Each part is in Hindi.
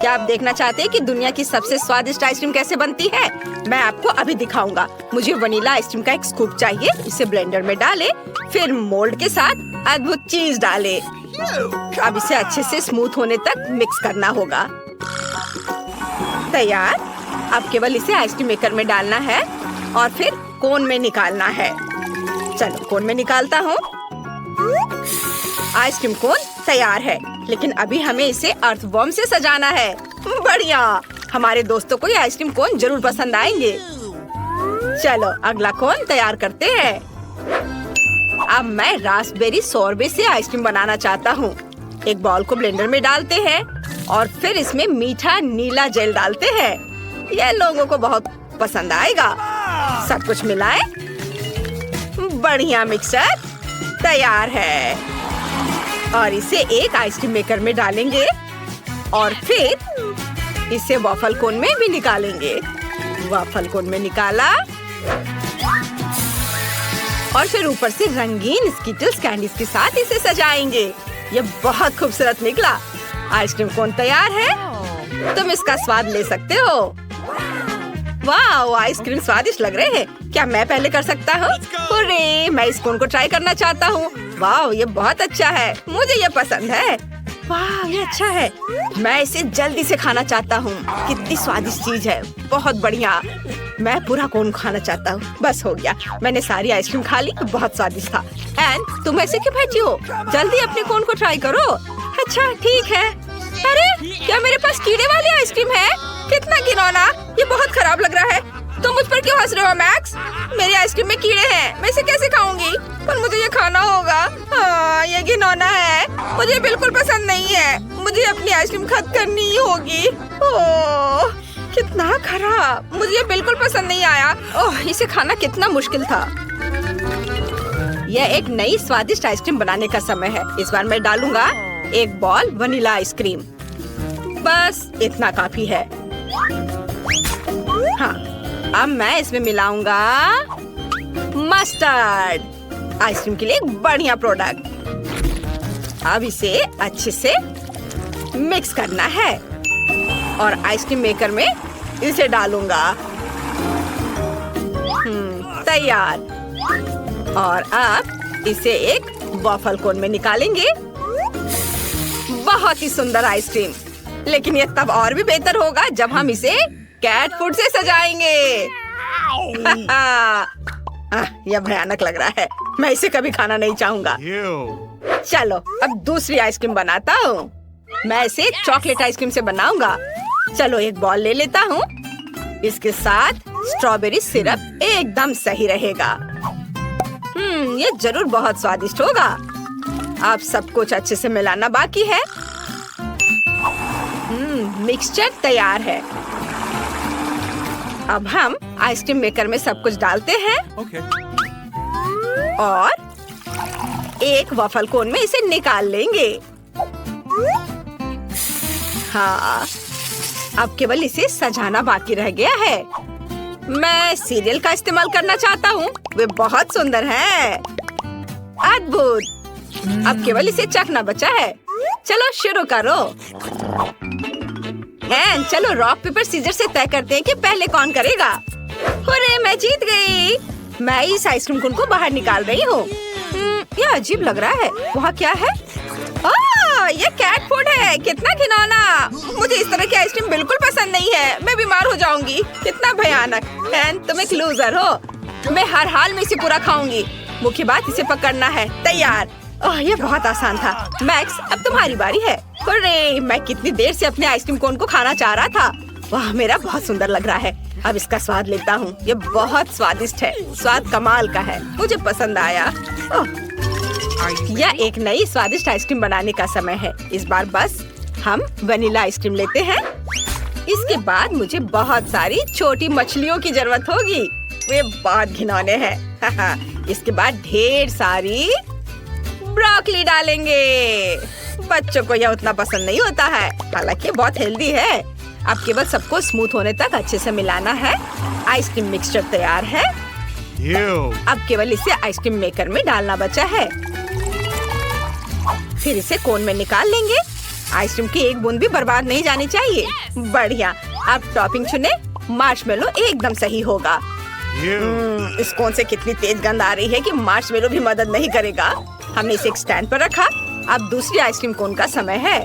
क्या आप देखना चाहते हैं कि दुनिया की सबसे स्वादिष्ट आइसक्रीम कैसे बनती है? मैं आपको अभी दिखाऊंगा। मुझे वनीला आइसक्रीम का एक स्कूप चाहिए। इसे ब्लेंडर में डालें, फिर मोल्ड के साथ अद्भुत चीज डालें। अब इसे अच्छे से स्मूथ होने तक मिक्स करना होगा। तैयार। अब केवल इसे आइसक्रीम मेकर में डालना है और फिर कोन में निकालना है। चलो कोन में निकालता हूँ। आइसक्रीम कोन तैयार है, लेकिन अभी हमें इसे अर्थवॉर्म से सजाना है। बढ़िया, हमारे दोस्तों को ये आइसक्रीम कोन जरूर पसंद आएंगे। चलो अगला कोन तैयार करते हैं। अब मैं रास्पबेरी सोरबे से आइसक्रीम बनाना चाहता हूँ। एक बाउल को ब्लेंडर में डालते हैं और फिर इसमें मीठा नीला जेल डालते हैं। यह लोगों को बहुत पसंद आएगा। सब कुछ मिलाएं। बढ़िया, मिक्सचर तैयार है और इसे एक आइसक्रीम मेकर में डालेंगे और फिर इसे वॉफल कोन में भी निकालेंगे। वॉफल कोन में निकाला और फिर ऊपर से रंगीन स्किटल्स कैंडीज के साथ इसे सजाएंगे। ये बहुत खूबसूरत निकला। आइसक्रीम कोन तैयार है। तुम इसका स्वाद ले सकते हो। वाह, आइसक्रीम स्वादिष्ट लग रहे हैं। क्या मैं पहले कर सकता हूँ? अरे, मैं इस कोन को ट्राई करना चाहता हूँ। वाह, ये बहुत अच्छा है। मुझे ये पसंद है। वाह, ये अच्छा है। मैं इसे जल्दी से खाना चाहता हूँ। कितनी स्वादिष्ट चीज है। बहुत बढ़िया। मैं पूरा कोन खाना चाहता हूँ। बस हो गया, मैंने सारी आइसक्रीम खा ली। बहुत स्वादिष्ट था। एंड तुम ऐसे क्यों बैठी हो? जल्दी अपने कोन को ट्राई करो। अच्छा ठीक है। अरे, क्या मेरे पास कीड़े वाली आइसक्रीम है? कितना घिनौना। ये बहुत खराब लग रहा है। तुम मुझ पर क्यों हंस रहे हो मैक्स? मेरी आइसक्रीम में कीड़े हैं। मैं इसे कैसे खाऊंगी? पर मुझे ये खाना होगा। हाँ, ये घिनौना है। मुझे बिल्कुल पसंद नहीं है। मुझे अपनी आइसक्रीम खत्म करनी ही होगी। ओह, कितना खराब। मुझे ये बिल्कुल पसंद नहीं आया। ओह, इसे खाना कितना मुश्किल था। यह एक नई स्वादिष्ट आइसक्रीम बनाने का समय है। इस बार मैं डालूंगा एक बॉल वनीला आइसक्रीम। बस इतना काफी है। हाँ, अब मैं इसमें मिलाऊंगा मस्टर्ड। आइसक्रीम के लिए एक बढ़िया प्रोडक्ट। अब इसे अच्छे से मिक्स करना है और आइसक्रीम मेकर में इसे डालूंगा। तैयार। और अब इसे एक वॉफल कोन में निकालेंगे। बहुत ही सुंदर आइसक्रीम। लेकिन ये तब और भी बेहतर होगा जब हम इसे कैट फूड से सजाएंगे। यह भयानक लग रहा है। मैं इसे कभी खाना नहीं चाहूंगा। चलो अब दूसरी आइसक्रीम बनाता हूँ। मैं इसे चॉकलेट आइसक्रीम से बनाऊंगा। चलो एक बॉल ले लेता हूँ। इसके साथ स्ट्रॉबेरी सिरप एकदम सही रहेगा। ये जरूर बहुत स्वादिष्ट होगा। अब सब कुछ अच्छे से मिलाना बाकी है। मिक्सचर तैयार है। अब हम आइसक्रीम मेकर में सब कुछ डालते हैं और एक वॉफल कोन में इसे निकाल लेंगे। हाँ, अब केवल इसे सजाना बाकी रह गया है। मैं सीरियल का इस्तेमाल करना चाहता हूँ। वे बहुत सुंदर हैं। अद्भुत। अब केवल इसे चखना बचा है। चलो शुरू करो। चलो रॉक पेपर सीजर से तय करते हैं कि पहले कौन करेगा। अरे, मैं जीत गई। मैं इस आइसक्रीम कोन को बाहर निकाल रही हूँ। यह अजीब लग रहा है। वहाँ क्या है? ये कैट फूड है। कितना घिनौना। मुझे इस तरह की आइसक्रीम बिल्कुल पसंद नहीं है। मैं बीमार हो जाऊंगी। कितना भयानक। तुम एक लूजर हो। मैं हर हाल में इसे पूरा खाऊंगी। मुख्य बात इसे पकड़ना है। तैयार। ये बहुत आसान था। मैक्स, अब तुम्हारी बारी है। अरे, मैं कितनी देर से अपने आइसक्रीम कोन को खाना चाह रहा था। वाह, मेरा बहुत सुंदर लग रहा है। अब इसका स्वाद लेता हूँ। ये बहुत स्वादिष्ट है। स्वाद कमाल का है। मुझे पसंद आया। यह एक नई स्वादिष्ट आइसक्रीम बनाने का समय है। इस बार बस हम वनीला आइसक्रीम लेते हैं। इसके बाद मुझे बहुत सारी छोटी मछलियों की जरूरत होगी। वे बहुत घिनौने हैं। इसके बाद ढेर सारी ब्रोकली डालेंगे। बच्चों को यह उतना पसंद नहीं होता है, हालांकि बहुत हेल्दी है। अब केवल सबको स्मूथ होने तक अच्छे से मिलाना है। आइसक्रीम मिक्सचर तैयार है। अब केवल इसे आइसक्रीम मेकर में डालना बचा है। फिर इसे कोन में निकाल लेंगे आइसक्रीम की एक बूंद भी बर्बाद नहीं जानी चाहिए। बढ़िया। अब टॉपिंग चुने। मार्शमेलो एकदम सही होगा। इस कोन से कितनी तेज गंध आ रही है कि मार्शमेलो भी मदद नहीं करेगा। हमने इसे एक स्टैंड पर रखा। अब दूसरी आइसक्रीम कोन का समय है।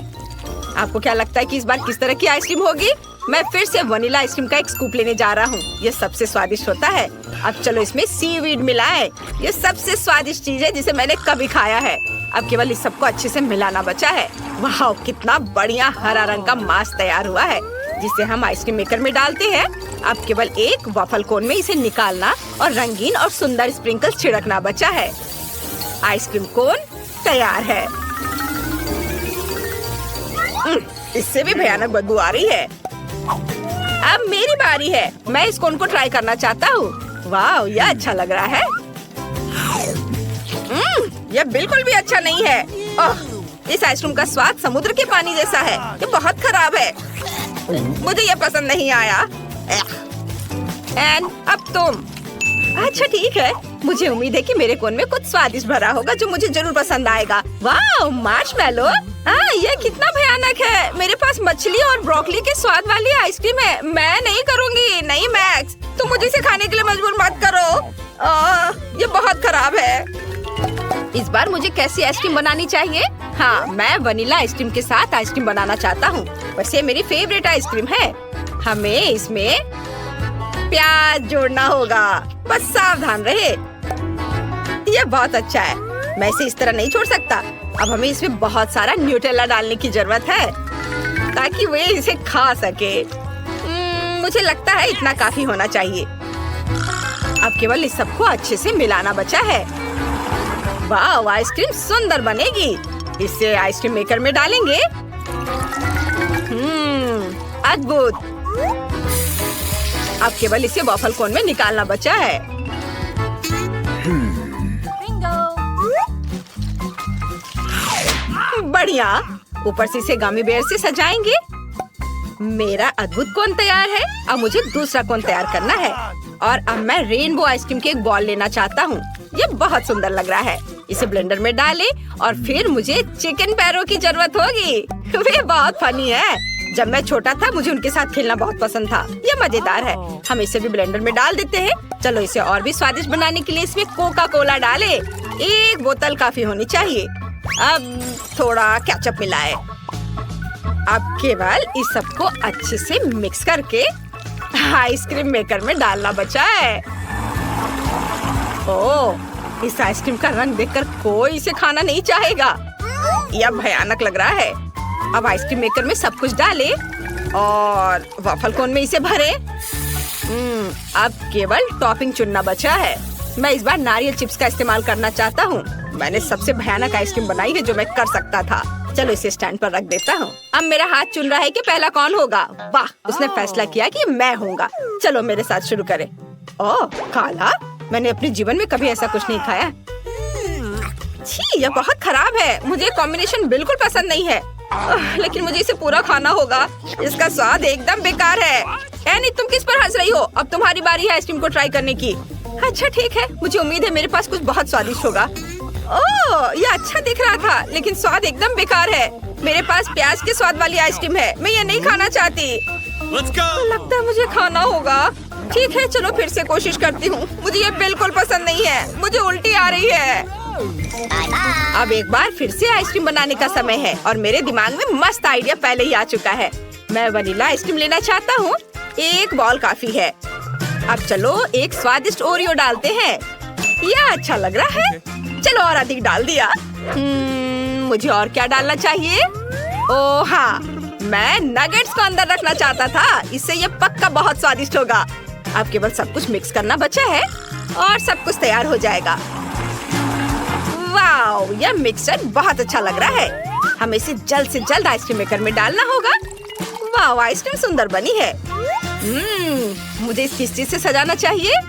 आपको क्या लगता है कि इस बार किस तरह की आइसक्रीम होगी? मैं फिर से वनीला आइसक्रीम का एक स्कूप लेने जा रहा हूँ। ये सबसे स्वादिष्ट होता है। अब चलो इसमें सीवीड मिलाएं। ये सबसे स्वादिष्ट चीज है जिसे मैंने कभी खाया है। अब केवल इस सबको अच्छे से मिलाना बचा है। वाह, कितना बढ़िया हरा रंग का मास्क तैयार हुआ है जिसे हम आइसक्रीम मेकर में डालते हैं। अब केवल एक वॉफल कोन में इसे निकालना और रंगीन और सुंदर स्प्रिंकल्स छिड़कना बचा है। आइसक्रीम कोन तैयार है। इससे भी भयानक बदबू आ रही है। अब मेरी बारी है। मैं इस कोन को ट्राई करना चाहता हूँ। वाह, यह अच्छा लग रहा है। यह बिल्कुल भी अच्छा नहीं है। इस आइसक्रीम का स्वाद समुद्र के पानी जैसा है। ये बहुत खराब है। मुझे यह पसंद नहीं आया। एन, अब तुम। अच्छा ठीक है। मुझे उम्मीद है कि मेरे कोन में कुछ स्वादिष्ट भरा होगा जो मुझे जरूर पसंद आएगा। वाह, मार्शमेलो। यह कितना भयानक है। मेरे पास मछली और ब्रोकली के स्वाद वाली आइसक्रीम है। मैं नहीं करूँगी। नहीं मैक्स, तुम मुझे इसे खाने के लिए मजबूर मत करो। ये बहुत खराब है। इस बार मुझे कैसी आइसक्रीम बनानी चाहिए? हाँ, मैं वनीला आइसक्रीम के साथ आइसक्रीम बनाना चाहता हूँ। वैसे मेरी फेवरेट आइसक्रीम है। हमें इसमें प्याज जोड़ना होगा। बस सावधान रहे। यह बहुत अच्छा है। मैं इसे इस तरह नहीं छोड़ सकता। अब हमें इसमें बहुत सारा न्यूटेला डालने की जरूरत है ताकि वे इसे खा सके। मुझे लगता है इतना काफी होना चाहिए। अब केवल इस सबको अच्छे से मिलाना बचा है। वाह, आइसक्रीम सुंदर बनेगी। इसे आइसक्रीम मेकर में डालेंगे। अद्भुत। अब केवल इसे वॉफल कोन में निकालना बचा है। बढ़िया। ऊपर से इसे गमी बेयर से सजाएंगे। मेरा अद्भुत कोन तैयार है। अब मुझे दूसरा कोन तैयार करना है और अब मैं रेनबो आइसक्रीम के एक बॉल लेना चाहता हूँ। ये बहुत सुंदर लग रहा है। इसे ब्लेंडर में डालें और फिर मुझे चिकन पैरों की जरूरत होगी। वे बहुत फनी है। जब मैं छोटा था मुझे उनके साथ खेलना बहुत पसंद था। ये मजेदार है। हम इसे भी ब्लेंडर में डाल देते हैं। चलो इसे और भी स्वादिष्ट बनाने के लिए इसमें कोका कोला डालें। एक बोतल काफी होनी चाहिए। अब थोड़ा केचप मिलाएं। अब केवल इस सबको अच्छे से मिक्स करके आइसक्रीम मेकर में डालना बचा है। ओह, इस आइसक्रीम का रंग देखकर कोई इसे खाना नहीं चाहेगा। यह भयानक लग रहा है। अब आइसक्रीम मेकर में सब कुछ डालें और वॉफल कोन में इसे भरें। अब केवल टॉपिंग चुनना बचा है। मैं इस बार नारियल चिप्स का इस्तेमाल करना चाहता हूँ। मैंने सबसे भयानक आइसक्रीम बनाई है जो मैं कर सकता था। चलो इसे स्टैंड पर रख देता हूँ। अब मेरा हाथ चुन रहा है कि पहला कौन होगा। वाह, उसने फैसला किया कि मैं होऊंगा। चलो मेरे साथ शुरू करें। ओह, काला। मैंने अपने जीवन में कभी ऐसा कुछ नहीं खाया। छी, यह बहुत खराब है। मुझे कॉम्बिनेशन बिल्कुल पसंद नहीं है। लेकिन मुझे इसे पूरा खाना होगा। इसका स्वाद एकदम बेकार है। एनी, तुम किस पर हंस रही हो? अब तुम्हारी बारी है आइसक्रीम को ट्राई करने की। अच्छा ठीक है। मुझे उम्मीद है मेरे पास कुछ बहुत स्वादिष्ट होगा। ओह, यह अच्छा दिख रहा था लेकिन स्वाद एकदम बेकार है। मेरे पास प्याज के स्वाद वाली आइसक्रीम है। मैं ये नहीं खाना चाहती। लगता है मुझे खाना होगा। ठीक है, चलो फिर से कोशिश करती हूँ। मुझे ये बिल्कुल पसंद नहीं है। मुझे उल्टी आ रही है। अब एक बार फिर से आइसक्रीम बनाने का समय है और मेरे दिमाग में मस्त आइडिया पहले ही आ चुका है। मैं वनीला आइसक्रीम लेना चाहता हूँ। एक बॉल काफी है। अब चलो एक स्वादिष्ट ओरियो डालते हैं। यह अच्छा लग रहा है। चलो और अधिक डाल दिया। मुझे और क्या डालना चाहिए? ओह हाँ, मैं नगेट्स को अंदर रखना चाहता था। इससे ये पक्का बहुत स्वादिष्ट होगा। अब केवल सब कुछ मिक्स करना बचा है और सब कुछ तैयार हो जाएगा। वाओ, यह मिक्सचर बहुत अच्छा लग रहा है। हमें इसे जल्द से जल्द आइसक्रीम मेकर में डालना होगा। वाओ, आइसक्रीम सुंदर बनी है। मुझे इस किस चीज से सजाना चाहिए?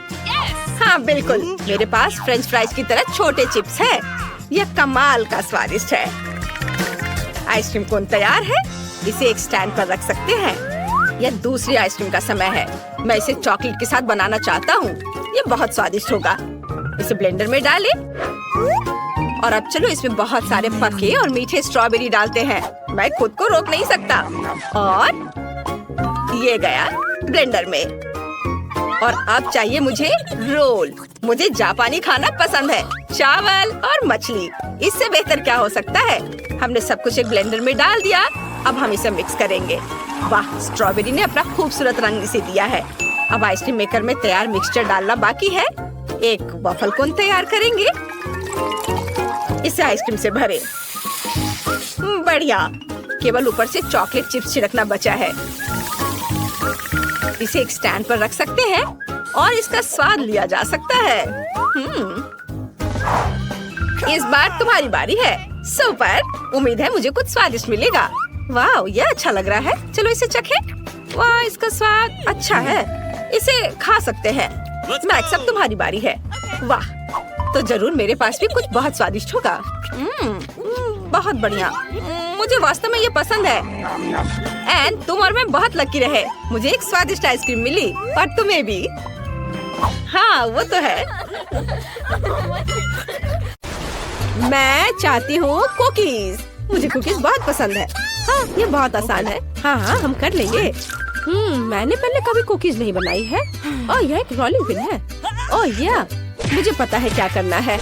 हाँ बिल्कुल, मेरे पास फ्रेंच फ्राइज की तरह छोटे चिप्स है। यह कमाल का स्वादिष्ट है। आइसक्रीम कोन तैयार है। इसे एक स्टैंड पर रख सकते हैं। यह दूसरी आइसक्रीम का समय है। मैं इसे चॉकलेट के साथ बनाना चाहता हूँ। यह बहुत स्वादिष्ट होगा। इसे ब्लेंडर में डालें और अब चलो इसमें बहुत सारे पके और मीठे स्ट्रॉबेरी डालते हैं। मैं खुद को रोक नहीं सकता। और ये गया ब्लेंडर में। और अब चाहिए मुझे रोल। मुझे जापानी खाना पसंद है, चावल और मछली। इससे बेहतर क्या हो सकता है। हमने सब कुछ एक ब्लेंडर में डाल दिया। अब हम इसे मिक्स करेंगे। वाह, स्ट्रॉबेरी ने अपना खूबसूरत रंग इसे दिया है। अब आइसक्रीम मेकर में तैयार मिक्सचर डालना बाकी है। एक वॉफल कोन तैयार करेंगे। इसे आइसक्रीम से भरें। बढ़िया, केवल ऊपर से चॉकलेट चिप्स छिड़कना बचा है। इसे एक स्टैंड पर रख सकते हैं और इसका स्वाद लिया जा सकता है। इस बार तुम्हारी बारी है। सुपर, उम्मीद है मुझे कुछ स्वादिष्ट मिलेगा। वाह, ये अच्छा लग रहा है। चलो इसे चखें। वाह, इसका स्वाद अच्छा है। इसे खा सकते हैं। मैक्स, अब तुम्हारी बारी है। वाह, तो जरूर मेरे पास भी कुछ बहुत स्वादिष्ट होगा। बहुत बढ़िया। मुझे वास्तव में ये पसंद है। एंड तुम और मैं बहुत लकी रहे। मुझे एक स्वादिष्ट आइसक्रीम मिली और तुम्हें भी। हाँ, वो तो है। मैं चाहती हूँ कुकीज। मुझे कुकीज बहुत पसंद है। हाँ, ये बहुत आसान है। हाँ हाँ, हम कर लेंगे। मैंने पहले कभी कुकीज नहीं बनाई है। ओह, यह एक रोलिंग पिन है। ओह या, मुझे पता है क्या करना है।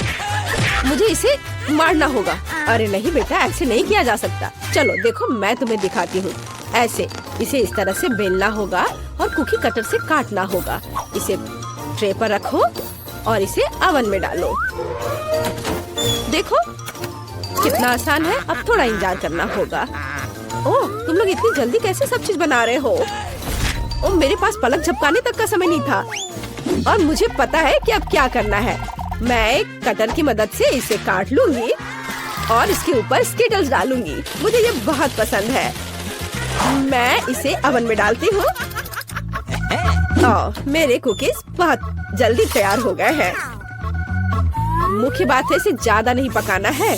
मुझे इसे मारना होगा। अरे नहीं बेटा, ऐसे नहीं किया जा सकता। चलो देखो, मैं तुम्हें दिखाती हूँ। ऐसे इसे इस तरह से बेलना होगा और कुकी कटर से काटना होगा। इसे ट्रे पर रखो और इसे ओवन में डालो। देखो कितना आसान है। अब थोड़ा इंतजार करना होगा। ओह, तुम लोग इतनी जल्दी कैसे सब चीज बना रहे हो। ओह, मेरे पास पलक झपकाने तक का समय नहीं था। और मुझे पता है कि अब क्या करना है। मैं एक कटर की मदद से इसे काट लूंगी और इसके ऊपर स्किटल्स डालूंगी। मुझे ये बहुत पसंद है। मैं इसे ओवन में डालती हूँ। मेरे कुकीज बहुत जल्दी तैयार हो गए हैं। मुख्य बात है, इसे ज्यादा नहीं पकाना है।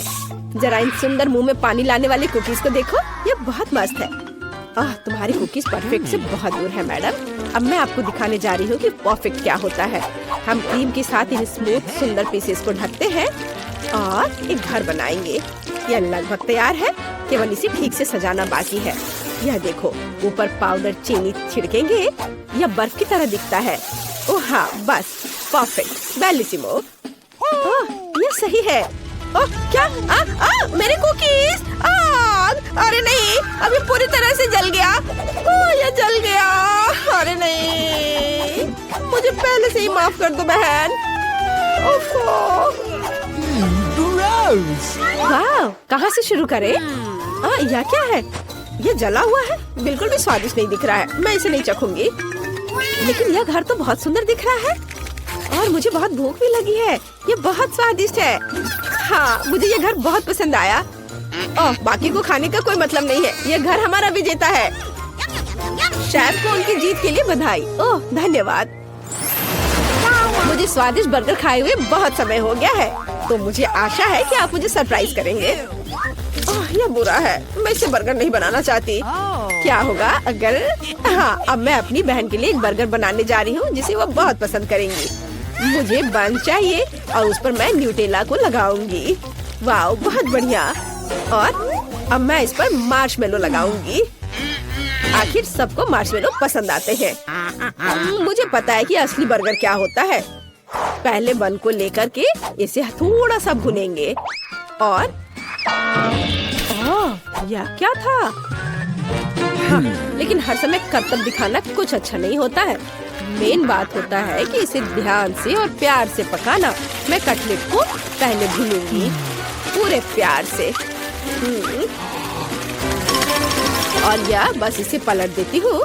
जरा इन सुंदर मुंह में पानी लाने वाले कुकीज को देखो, ये बहुत मस्त है। तुम्हारी कुकीज परफेक्ट से बहुत दूर है मैडम। अब मैं आपको दिखाने जा रही हूँ कि परफेक्ट क्या होता है। हम क्रीम के साथ इन स्मूथ सुंदर पीसेस को ढकते हैं और एक घर बनाएंगे। यह लगभग तैयार है, केवल इसे ठीक से सजाना बाकी है। यह देखो, ऊपर पाउडर चीनी छिड़केंगे। यह बर्फ की तरह दिखता है। ओह हाँ, बस परफेक्ट, बेलिसिमो। यह सही है। ओह क्या, मेरे कुकीज आग! अरे नहीं, अब ये पूरी तरह से जल गया। ये जल गया। अरे नहीं, मुझे पहले से ही माफ कर दो बहन। वाह, कहाँ से शुरू करें? यह क्या है? ये जला हुआ है, बिल्कुल भी स्वादिष्ट नहीं दिख रहा है। मैं इसे नहीं चखूंगी। लेकिन यह घर तो बहुत सुंदर दिख रहा है और मुझे बहुत भूख भी लगी है। ये बहुत स्वादिष्ट है। हाँ, मुझे ये घर बहुत पसंद आया। ओह, बाकी को खाने का कोई मतलब नहीं है। ये घर हमारा विजेता है। शेफ को उनकी जीत के लिए बधाई। ओह धन्यवाद। मुझे स्वादिष्ट बर्गर खाए हुए बहुत समय हो गया है, तो मुझे आशा है कि आप मुझे सरप्राइज करेंगे। ओह, यह बुरा है। मैं इसे बर्गर नहीं बनाना चाहती। क्या होगा अगर अब मैं अपनी बहन के लिए एक बर्गर बनाने जा रही हूँ जिसे वो बहुत पसंद करेंगी। मुझे बन चाहिए और उस पर मैं न्यूटेला को लगाऊंगी। वाह, बहुत बढ़िया। और अब मैं इस पर मार्शमेलो लगाऊंगी। आखिर सबको मार्शमेलो पसंद आते हैं। मुझे पता है कि असली बर्गर क्या होता है। पहले बन को लेकर के इसे थोड़ा सा भुनेंगे और यह क्या था? हाँ, लेकिन हर समय करतब दिखाना कुछ अच्छा नहीं होता है। मेन बात होता है कि इसे ध्यान से और प्यार से पकाना। मैं कटलेट को पहले भूनूंगी पूरे प्यार से। और यह बस इसे पलट देती हूँ।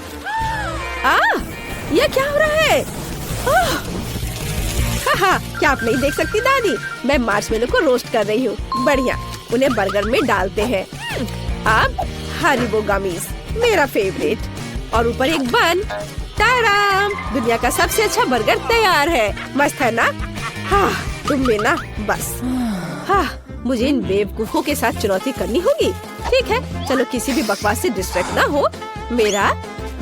यह क्या हो रहा है? क्या आप नहीं देख सकती दादी? मैं मार्शमेलो को रोस्ट कर रही हूँ। बढ़िया, उन्हें बर्गर में डालते हैं। अब हरीबो गमीज, मेरा फेवरेट। और ऊपर एक बन। ताराम, दुनिया का सबसे अच्छा बर्गर तैयार है। मस्त है ना? तुम में ना बस। मुझे इन बेवकूफों के साथ चुनौती करनी होगी। ठीक है, चलो किसी भी बकवास से डिस्ट्रैक्ट ना हो। मेरा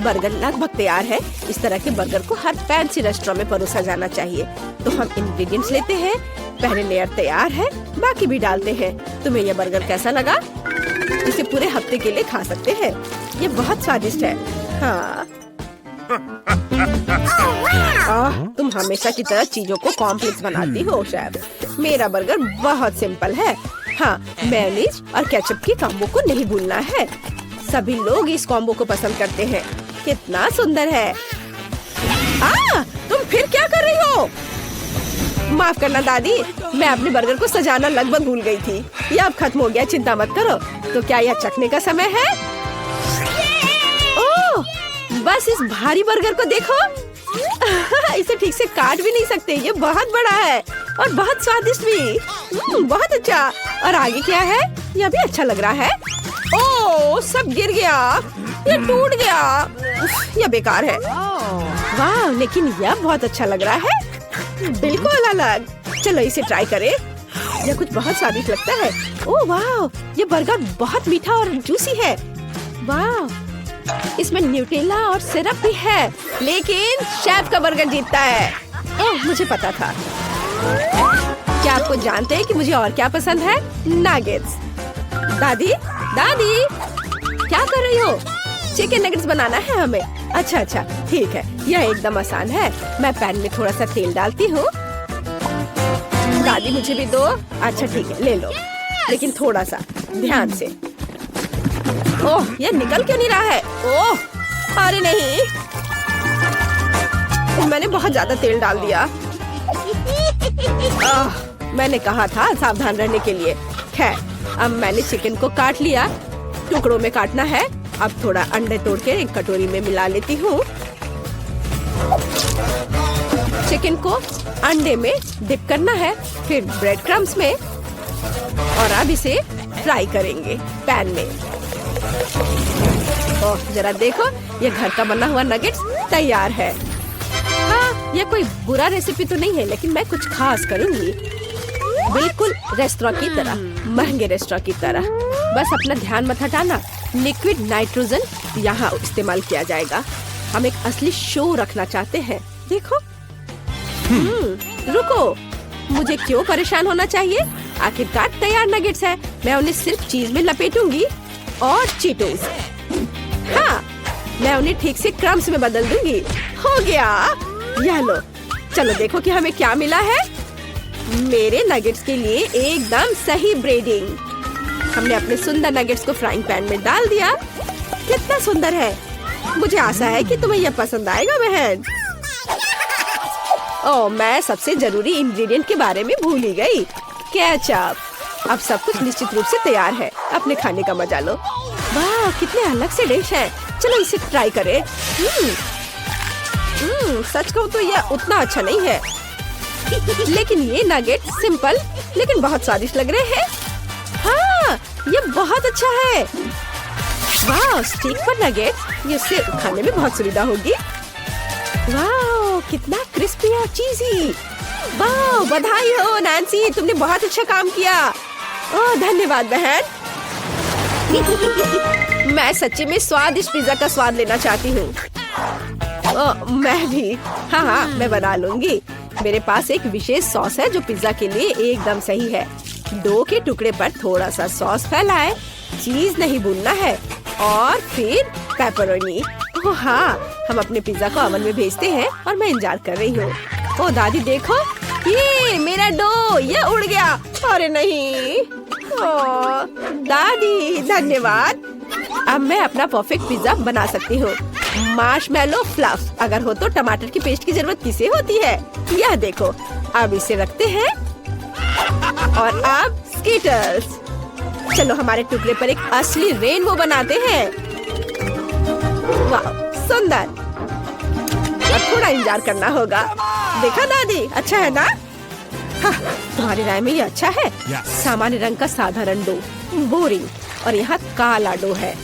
बर्गर लगभग तैयार है। इस तरह के बर्गर को हर फैंसी रेस्टोरेंट में परोसा जाना चाहिए। तो हम इंग्रेडिएंट्स लेते हैं। पहले लेयर तैयार है, बाकी भी डालते हैं। तुम्हें यह बर्गर कैसा लगा? इसे पूरे हफ्ते के लिए खा सकते हैं। ये बहुत स्वादिष्ट है। हाँ। तुम हमेशा की तरह चीजों को कॉम्प्लेक्स बनाती हो शेफ। मेरा बर्गर बहुत सिंपल है। हाँ, मेयोनीज और केचप की कॉम्बो को नहीं भूलना है। सभी लोग इस कॉम्बो को पसंद करते हैं। कितना सुंदर है। तुम फिर क्या कर रही हो? माफ करना दादी, मैं अपने बर्गर को सजाना लगभग भूल गई थी। ये अब खत्म हो गया, चिंता मत करो। तो क्या यह चखने का समय है? ओह, बस इस भारी बर्गर को देखो। इसे ठीक से काट भी नहीं सकते। ये बहुत बड़ा है और बहुत स्वादिष्ट भी। बहुत अच्छा। और आगे क्या है? यह भी अच्छा लग रहा है। ओह, सब गिर गया। ये टूट गया। यह बेकार है। वाह, लेकिन यह बहुत अच्छा लग रहा है। बिल्कुल अलग। चलो इसे ट्राई करें। यह कुछ बहुत स्वादिष्ट लगता है। ओह वाह, ये बर्गर बहुत मीठा और जूसी है। वाह, इसमें न्यूटेला और सिरप भी है। लेकिन शेफ का बर्गर जीतता है। ओह, मुझे पता था। क्या आपको जानते हैं कि मुझे और क्या पसंद है? नगेट्स। दादी, दादी, क्या कर रही हो? चिकन नगेट्स बनाना है हमें। अच्छा अच्छा, ठीक है। यह एकदम आसान है। मैं पैन में थोड़ा सा तेल डालती हूँ। दादी मुझे भी दो। अच्छा ठीक है, ले लो, लेकिन थोड़ा सा ध्यान से। ओह, यह निकल क्यों नहीं रहा है? ओह, अरे नहीं, मैंने बहुत ज्यादा तेल डाल दिया। मैंने कहा था सावधान रहने के लिए। खैर, अब मैंने चिकन को काट लिया। टुकड़ों में काटना है। अब थोड़ा अंडे तोड़ के एक कटोरी में मिला लेती हूँ। चिकन को अंडे में डिप करना है, फिर ब्रेड क्रम्स में, और अब इसे फ्राई करेंगे पैन में। ओह, जरा देखो, ये घर का बना हुआ नगेट्स तैयार है। हाँ, ये कोई बुरा रेसिपी तो नहीं है, लेकिन मैं कुछ खास करूंगी। बिल्कुल रेस्टोरेंट की तरह, महंगे रेस्टोरेंट की तरह। बस अपना ध्यान मत हटाना। लिक्विड नाइट्रोजन यहाँ इस्तेमाल किया जाएगा। हम एक असली शो रखना चाहते हैं। देखो। रुको, मुझे क्यों परेशान होना चाहिए? आखिरकार तैयार नगेट्स है। मैं उन्हें सिर्फ चीज में लपेटूंगी और चीटोस। हाँ, मैं उन्हें ठीक से क्रम्स में बदल दूंगी। हो गया। यह लो, चलो देखो कि हमें क्या मिला है। मेरे नगेट्स के लिए एकदम सही ब्रेडिंग। हमने अपने सुंदर नगेट्स को फ्राइंग पैन में डाल दिया। कितना सुंदर है। मुझे आशा है कि तुम्हें यह पसंद आएगा बहन। ओह, मैं सबसे जरूरी इंग्रेडिएंट के बारे में भूल ही गई, केचप। अब सब कुछ निश्चित रूप से तैयार है। अपने खाने का मजा लो। वाह, कितने अलग से डिश हैं। चलो इसे ट्राई करें। सच कहूँ तो यह उतना अच्छा नहीं है, लेकिन ये नगेट सिंपल लेकिन बहुत स्वादिष्ट लग रहे हैं। हाँ, ये बहुत अच्छा है। वाह, स्टिक पर नगेट, ये इसे खाने में बहुत सुविधा होगी। वाह, कितना क्रिस्पी और चीज़ी। वाह, बधाई हो नैन्सी, तुमने बहुत अच्छा काम किया। ओह, धन्यवाद बहन। मैं सच्ची में स्वादिष्ट पिज्जा का स्वाद लेना चाहती हूँ। मैं भी। हाँ हाँ, मैं बना लूंगी। मेरे पास एक विशेष सॉस है जो पिज्जा के लिए एकदम सही है। डो के टुकड़े पर थोड़ा सा सॉस फैलाए, चीज नहीं भूनना है, और फिर पेपरोनी। ओह हाँ, हम अपने पिज्जा को ओवन में भेजते हैं और मैं इंतजार कर रही हूँ। ओ दादी देखो, ये मेरा डो, ये उड़ गया। अरे नहीं। ओ दादी, धन्यवाद। अब मैं अपना परफेक्ट पिज्जा बना सकती हूँ। मार्शमैलो फ्लफ अगर हो तो टमाटर की पेस्ट की जरूरत किसे होती है? यह देखो। अब इसे रखते हैं और अब स्कीटर्स। चलो हमारे टुकड़े पर एक असली रेनबो बनाते हैं। वाह, सुंदर। अब थोड़ा इंतजार करना होगा। देखा दादी, अच्छा है ना? हाँ, तुम्हारी राय में ये अच्छा है? सामान्य रंग का साधारण डो, बोरिंग, और यहाँ काला डो है।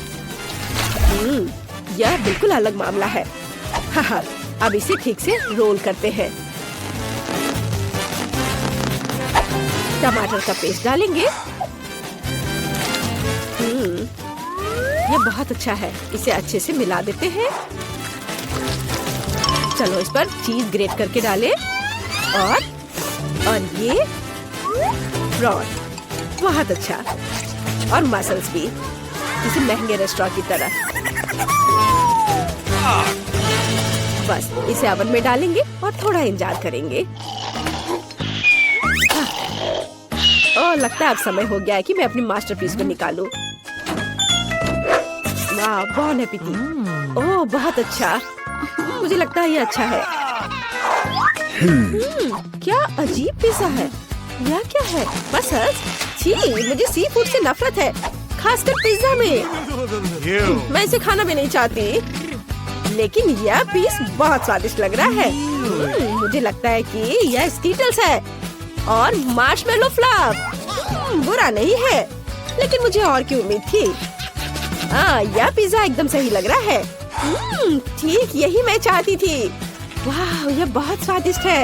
यह बिल्कुल अलग मामला है। हाँ, अब इसे ठीक से रोल करते हैं। टमाटर का पेस्ट डालेंगे। यह बहुत अच्छा है। इसे अच्छे से मिला देते हैं। चलो इस पर चीज ग्रेट करके डालें, और ये प्रॉन, बहुत अच्छा, और मसल्स भी। किसी महंगे रेस्टोरेंट की तरह। बस इसे ओवन में डालेंगे और थोड़ा इंतजार करेंगे। ओह, लगता है अब समय हो गया है कि मैं अपनी मास्टरपीस को निकालूं। वाह, बहुत है पीती। ओह, बहुत अच्छा। मुझे लगता है ये अच्छा है। क्या अजीब पिज़्ज़ा है। यह क्या है? मसाज? छी, मुझे सी फूड से नफरत है, खासकर पिज़्ज़ा में। मैं इसे खाना भी नहीं चाहती, लेकिन यह पीस बहुत स्वादिष्ट लग रहा है। मुझे लगता है कि यह स्कीटल्स है और मार्शमेलो फ्लफ। बुरा नहीं है, लेकिन मुझे और की उम्मीद थी। यह पिज़्ज़ा एकदम सही लग रहा है। ठीक यही मैं चाहती थी। वाह, यह बहुत स्वादिष्ट है।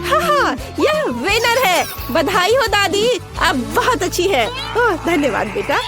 हाँ, यह विनर है। बधाई हो दादी, आप बहुत अच्छी है। धन्यवाद बेटा।